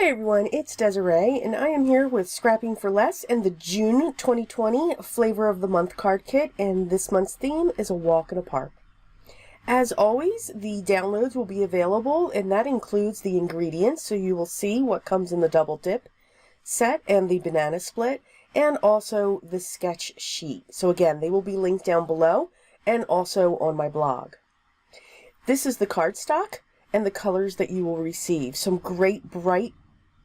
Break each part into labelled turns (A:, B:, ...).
A: Hey everyone, it's Desiree, and I am here with Scrapping for Less and the June 2020 Flavor of the Month card kit, and this month's theme is a walk in a park. As always, the downloads will be available, and that includes the ingredients, so you will see what comes in the double dip set and the banana split, and also the sketch sheet. So again, they will be linked down below and also on my blog. This is the cardstock and the colors that you will receive. Some great bright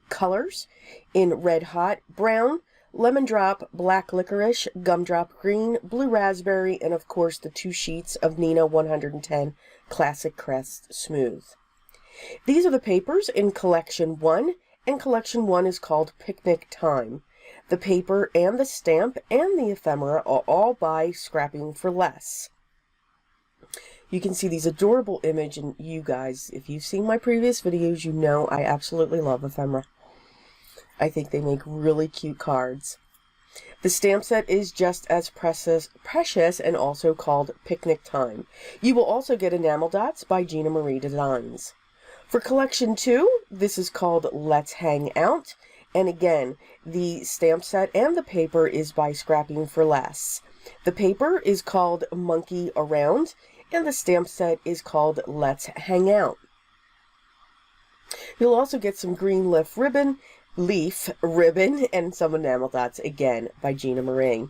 A: colors in Red Hot, Brown, Lemon Drop, Black Licorice, Gumdrop Green, Blue Raspberry, and of course the 2 sheets of Nina 110 Classic Crest Smooth. These are the papers in Collection 1, and Collection 1 is called Picnic Time. The paper and the stamp and the ephemera are all by Scrapping for Less. You can see these adorable images, and you guys, if you've seen my previous videos, you know I absolutely love ephemera. I think they make really cute cards. The stamp set is just as precious and also called Picnic Time. You will also get enamel dots by Gina Marie Designs. For Collection 2, this is called Let's Hang Out. And again, the stamp set and the paper is by Scrapping for Less. The paper is called Monkey Around, and the stamp set is called Let's Hang Out. You'll also get some green leaf ribbon, and some enamel dots, again, by Gina Marie.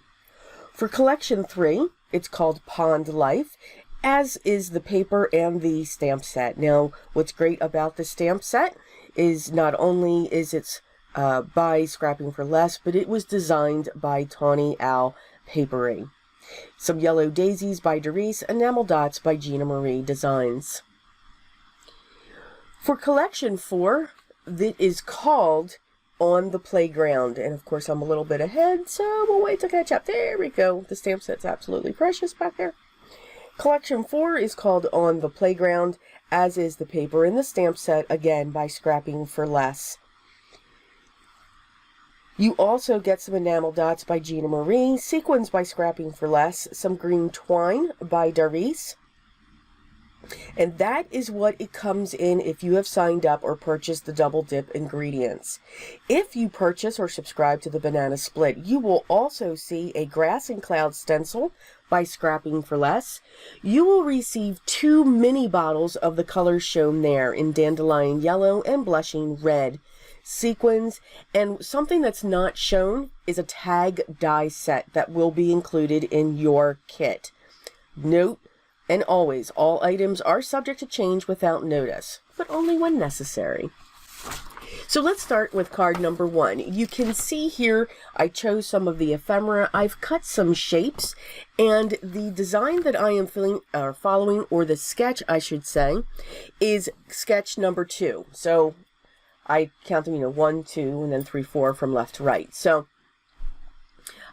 A: For Collection 3, it's called Pond Life, as is the paper and the stamp set. Now, what's great about the stamp set is not only is it by Scrapping for Less, but it was designed by Tawny Owl Papery. Some yellow daisies by Desiree, enamel dots by Gina Marie Designs. For Collection 4, that is called On the Playground, and of course I'm a little bit ahead, so we'll wait to catch up. There we go. The stamp set's absolutely precious back there. Collection 4 is called On the Playground, as is the paper and the stamp set, again by Scrapping for Less. You also get some enamel dots by Gina Marie, sequins by Scrapping for Less, some green twine by Daisies. And that is what it comes in if you have signed up or purchased the double dip ingredients. If you purchase or subscribe to the banana split, you will also see a grass and cloud stencil by Scrapping for Less. You will receive 2 mini bottles of the colors shown there in dandelion yellow and blushing red. Sequins, and something that's not shown is a tag die set that will be included in your kit. Note, and always, all items are subject to change without notice, but only when necessary. So let's start with card number 1. You can see here I chose some of the ephemera. I've cut some shapes, and the design that I am following, or the sketch I should say, is sketch number 2. So I count them, 1, 2, and then 3, 4 from left to right. So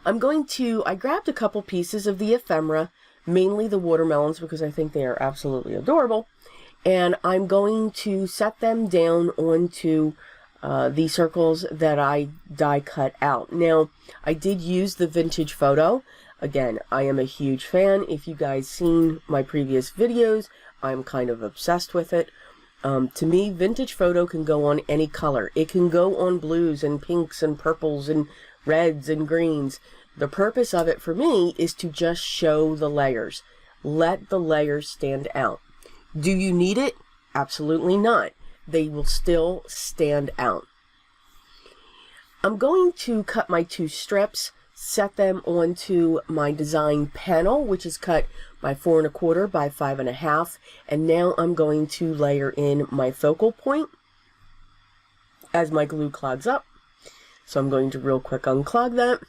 A: I grabbed a couple pieces of the ephemera, mainly the watermelons, because I think they are absolutely adorable, and I'm going to set them down onto the circles that I die cut out. Now, I did use the vintage photo. Again, I am a huge fan. If you guys seen my previous videos, I'm kind of obsessed with it. To me, vintage photo can go on any color. It can go on blues and pinks and purples and reds and greens. The purpose of it for me is to just show the layers. Let the layers stand out. Do you need it? Absolutely not. They will still stand out. I'm going to cut my 2 strips, set them onto my design panel, which is cut by 4 1/4 by 5 1/2, and now I'm going to layer in my focal point as my glue clogs up. So I'm going to real quick unclog that.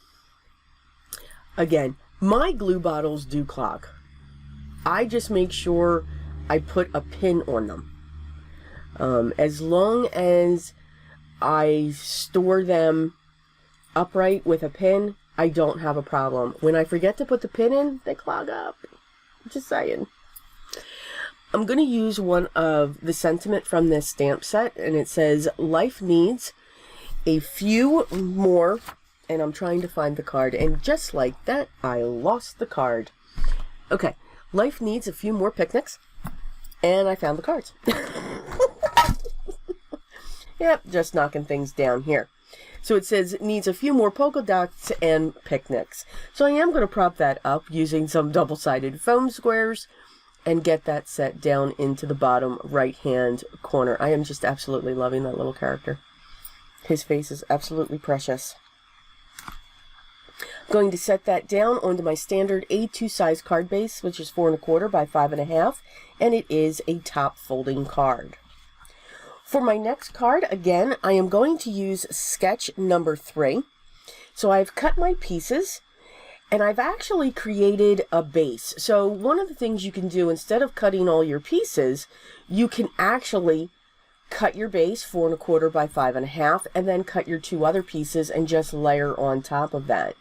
A: Again, my glue bottles do clog. I just make sure I put a pin on them. As long as I store them upright with a pin, I don't have a problem. When I forget to put the pin in, they clog up. Just saying. I'm going to use one of the sentiment from this stamp set, and it says, life needs a few more, and I'm trying to find the card, and just like that, I lost the card. Okay, life needs a few more picnics, and I found the cards. Yep, just knocking things down here. So it says it needs a few more polka dots and picnics. So I am going to prop that up using some double-sided foam squares and get that set down into the bottom right-hand corner. I am just absolutely loving that little character. His face is absolutely precious. I'm going to set that down onto my standard A2 size card base, which is 4 1/4 by 5 1/2, and it is a top folding card. For my next card, again, I am going to use sketch number 3. So I've cut my pieces, and I've actually created a base. So one of the things you can do, instead of cutting all your pieces, you can actually cut your base 4 1/4 by 5 1/2, and then cut your 2 other pieces and just layer on top of that.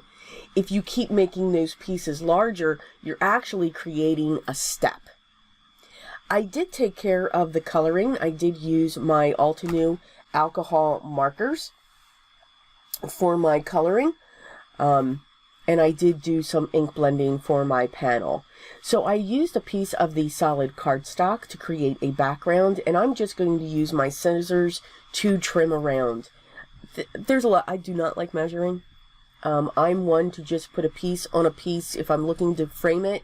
A: If you keep making those pieces larger, you're actually creating a step. I did take care of the coloring. I did use my Altenew alcohol markers for my coloring, and I did do some ink blending for my panel. So I used a piece of the solid cardstock to create a background, and I'm just going to use my scissors to trim around. There's a lot. I do not like measuring. I'm one to just put a piece on a piece if I'm looking to frame it,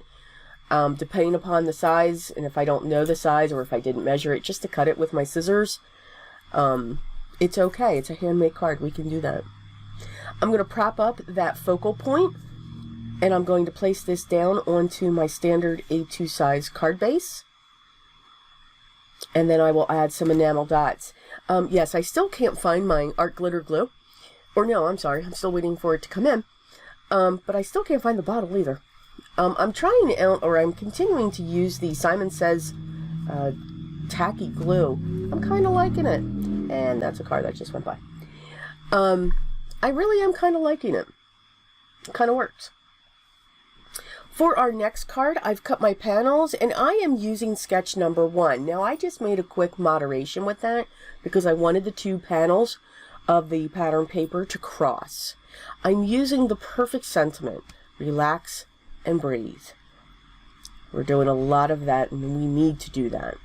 A: depending upon the size, and if I don't know the size or if I didn't measure it, just to cut it with my scissors. It's okay. It's a handmade card. We can do that. I'm going to prop up that focal point, and I'm going to place this down onto my standard A2 size card base. And then I will add some enamel dots. Yes, I still can't find my art glitter glue. Or no, I'm sorry, I'm still waiting for it to come in. But I still can't find the bottle either. I'm trying out, or I'm continuing to use the Simon Says tacky glue. I'm kind of liking it. And that's a car that just went by. I really am kind of liking it. It kind of works. For our next card, I've cut my panels, and I am using sketch number 1. Now, I just made a quick moderation with that because I wanted the 2 panels of the pattern paper to cross. I'm using the perfect sentiment. Relax and breathe. We're doing a lot of that, and we need to do that.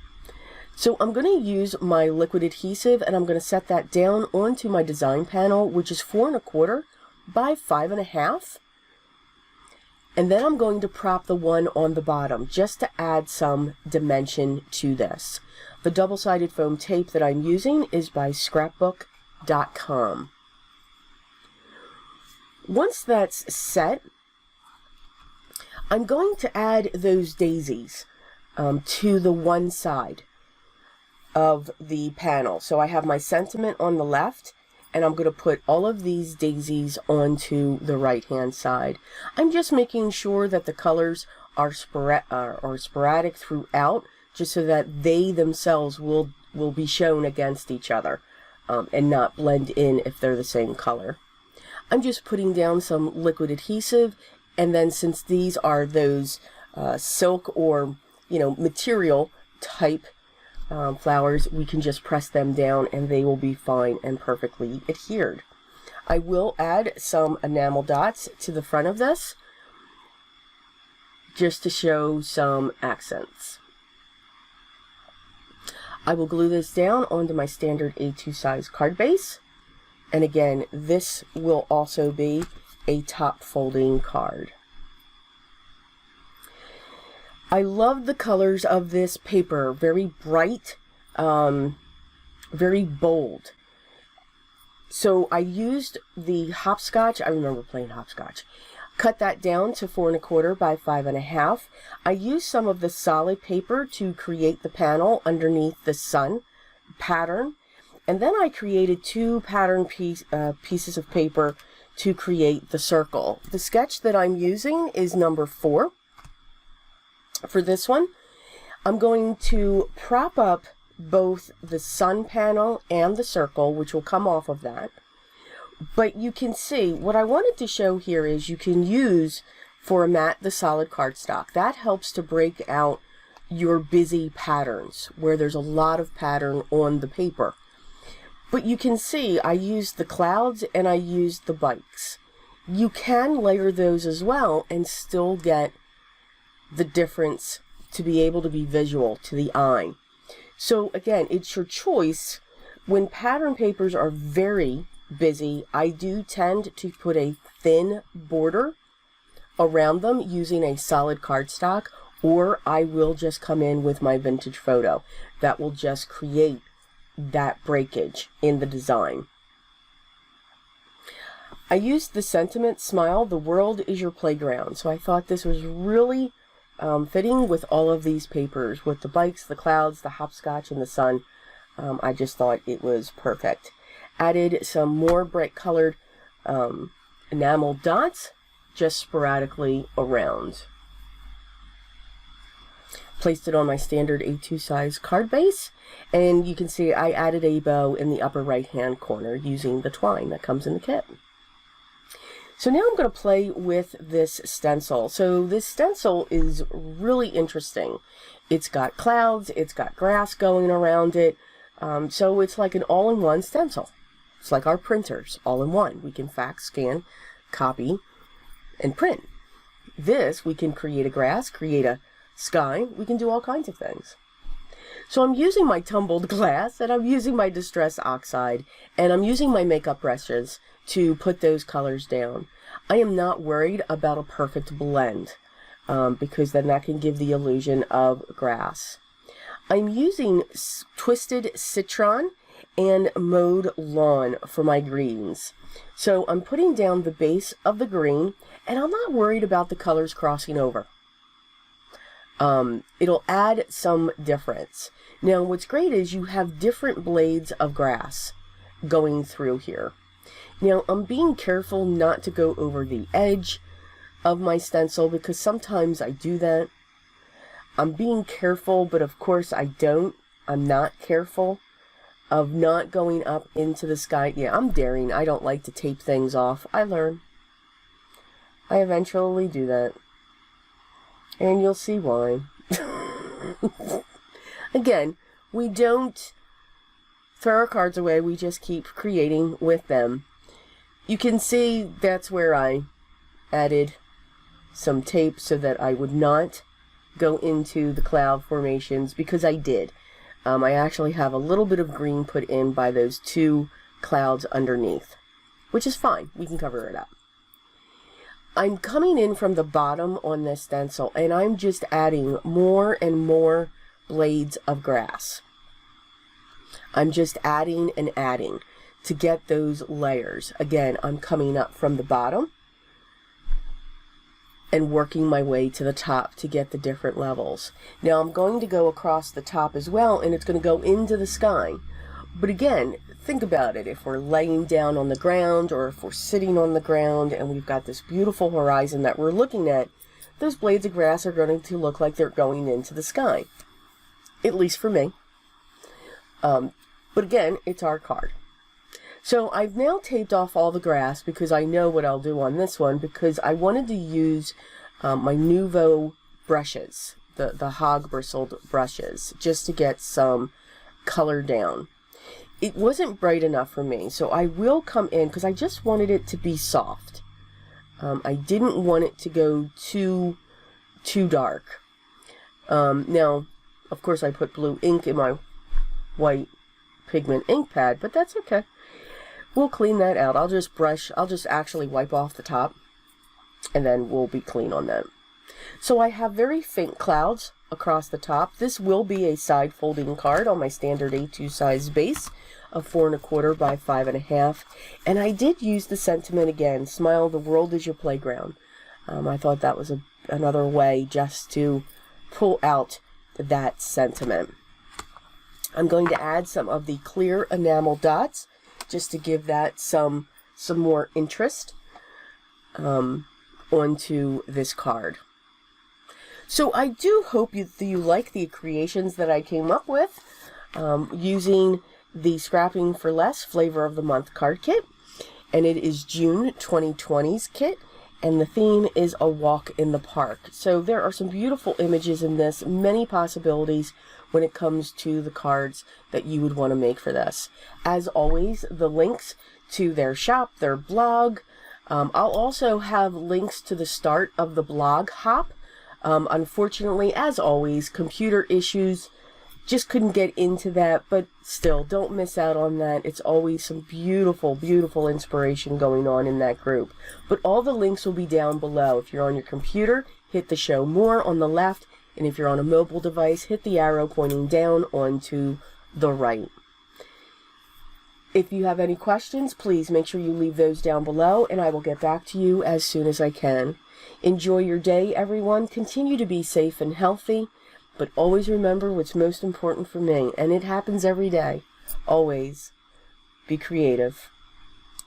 A: So I'm going to use my liquid adhesive, and I'm going to set that down onto my design panel, which is 4 1/4 by 5 1/2. And then I'm going to prop the one on the bottom just to add some dimension to this. The double-sided foam tape that I'm using is by scrapbook.com. Once that's set, I'm going to add those daisies to the one side of the panel. So I have my sentiment on the left, and I'm going to put all of these daisies onto the right-hand side. I'm just making sure that the colors are sporadic throughout, just so that they themselves will be shown against each other and not blend in if they're the same color. I'm just putting down some liquid adhesive, and then since these are those silk or material type flowers, we can just press them down and they will be fine and perfectly adhered. I will add some enamel dots to the front of this just to show some accents. I will glue this down onto my standard A2 size card base, and again, this will also be a top folding card. I love the colors of this paper. Very bright, very bold. So I used the hopscotch. I remember playing hopscotch. Cut that down to 4 1/4 by 5 1/2. I used some of the solid paper to create the panel underneath the sun pattern. And then I created 2 pattern pieces of paper to create the circle. The sketch that I'm using is number 4. For this one, I'm going to prop up both the sun panel and the circle, which will come off of that. But you can see, what I wanted to show here is you can use, for a mat, the solid cardstock. That helps to break out your busy patterns, where there's a lot of pattern on the paper. But you can see I used the clouds and I used the bikes. You can layer those as well and still get the difference to be able to be visual to the eye. So again, it's your choice, When pattern papers are very busy, I do tend to put a thin border around them using a solid cardstock, or I will just come in with my vintage photo. That will just create that breakage in the design. I used the sentiment, smile, the world is your playground. So I thought this was really fitting with all of these papers, with the bikes, the clouds, the hopscotch, and the sun. I just thought it was perfect. Added some more bright colored enamel dots just sporadically around. Placed it on my standard A2 size card base, and you can see I added a bow in the upper right hand corner using the twine that comes in the kit. So now I'm going to play with this stencil. So this stencil is really interesting. It's got clouds, it's got grass going around it, so it's like an all-in-one stencil. It's like our printers, all in one. We can fax, scan, copy, and print. This, we can create a grass, create a sky, we can do all kinds of things. So I'm using my tumbled glass, and I'm using my Distress Oxide, and I'm using my makeup brushes to put those colors down. I am not worried about a perfect blend, because then that can give the illusion of grass. I'm using Twisted Citron and Mowed Lawn for my greens. So I'm putting down the base of the green, and I'm not worried about the colors crossing over. It'll add some difference. Now what's great is you have different blades of grass going through here. Now I'm being careful not to go over the edge of my stencil, because sometimes I do that. I'm being careful, but of course I'm not careful of not going up into the sky. Yeah, I'm daring. I don't like to tape things off. I learn. I eventually do that. And you'll see why. Again, we don't throw our cards away. We just keep creating with them. You can see that's where I added some tape so that I would not go into the cloud formations, because I did. I actually have a little bit of green put in by those two clouds underneath, which is fine. We can cover it up. I'm coming in from the bottom on this stencil, and I'm just adding more and more blades of grass. I'm just adding and adding to get those layers. Again, I'm coming up from the bottom and working my way to the top to get the different levels. Now I'm going to go across the top as well, and it's going to go into the sky. But again, think about it. If we're laying down on the ground, or if we're sitting on the ground and we've got this beautiful horizon that we're looking at, those blades of grass are going to look like they're going into the sky. At least for me. But again, it's our card. So I've now taped off all the grass, because I know what I'll do on this one, because I wanted to use my Nouveau brushes, the hog bristled brushes, just to get some color down. It wasn't bright enough for me, so I will come in, because I just wanted it to be soft. I didn't want it to go too dark. Now, of course, I put blue ink in my white pigment ink pad, but that's okay. We'll clean that out. I'll just actually wipe off the top, and then we'll be clean on that. So I have very faint clouds across the top. This will be a side folding card on my standard A2 size base of 4 1/4 by 5 1/2. And I did use the sentiment again, smile, the world is your playground. I thought that was another way just to pull out that sentiment. I'm going to add some of the clear enamel dots, just to give that some more interest onto this card. So I do hope you like the creations that I came up with using the Scrapping for Less Flavor of the Month card kit. And it is June 2020's kit, and the theme is a walk in the park. So there are some beautiful images in this, many possibilities when it comes to the cards that you would want to make for this. As always, the links to their shop, their blog. I'll also have links to the start of the blog hop. Unfortunately, as always, computer issues just couldn't get into that, but still, don't miss out on that. It's always some beautiful, beautiful inspiration going on in that group. But all the links will be down below. If you're on your computer, hit the Show More on the left, and if you're on a mobile device, hit the arrow pointing down onto the right. If you have any questions, please make sure you leave those down below, and I will get back to you as soon as I can. Enjoy your day, everyone. Continue to be safe and healthy, but always remember what's most important for me, and it happens every day. Always be creative.